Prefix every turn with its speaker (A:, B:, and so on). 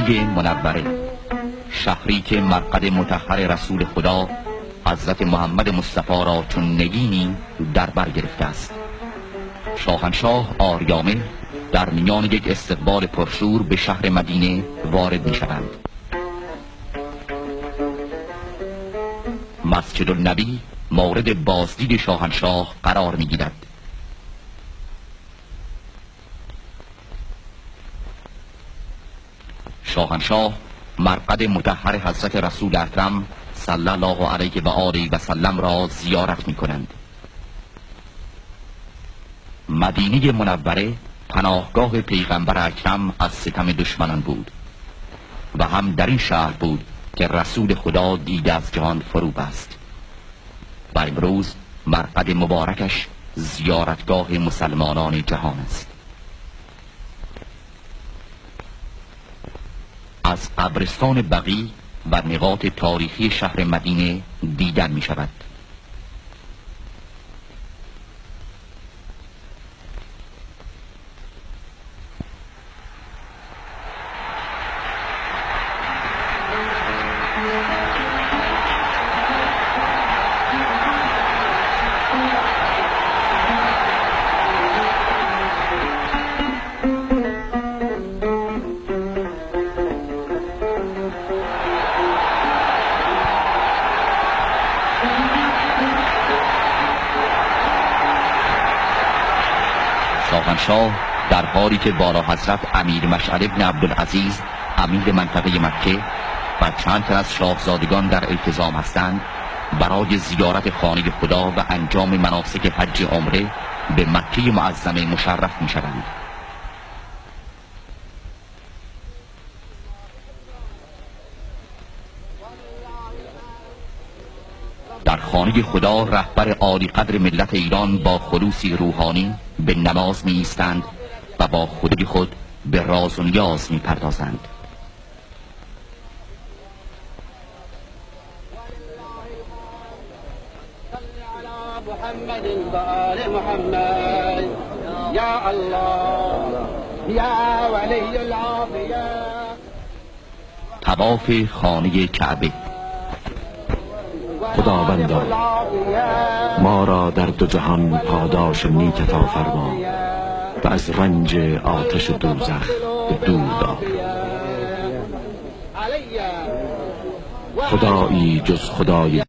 A: مدینه منوره، شهری که مرقد مطهر رسول خدا حضرت محمد مصطفی را چون نگینی در بر گرفته است. شاهنشاه آریامه در میان یک استقبال پرشور به شهر مدینه وارد می شوند. مسجد النبی مورد بازدید شاهنشاه قرار می گیرد. شاهنشاه مرقد مطهر حضرت رسول اکرم صلی الله علیه و آله و سلم را زیارت می کنند. مدینه منوره پناهگاه پیغمبر اکرم از ستم دشمنان بود و هم در این شهر بود که رسول خدا دیده از جهان فرو بست و امروز مرقد مبارکش زیارتگاه مسلمانان جهان است. از قبرستان بقیع و نقاط تاریخی شهر مدینه دیدن می شود. شاهنشاه در حالی که بالا حضرت امیر مشعل ابن عبدالعزیز امیر منطقه مکه و چند تن از شاهزادگان در التزام هستند، برای زیارت خانه خدا و انجام مناسک حج عمره به مکه معظمه مشرف می شوند. در خانه خدا رهبر عالی قدر ملت ایران با خلوصی روحانی به نماز می ایستند و با خدای خود به راز و نیاز می پردازند.
B: محمد وآل محمد یا الله یا ولی العافیه.
A: طواف خانه کعبه.
C: خداوندا ما را در دو جهان پاداش نیک عطا فرما و از رنج آتش دوزخ به دور دار. خدایی جز خدای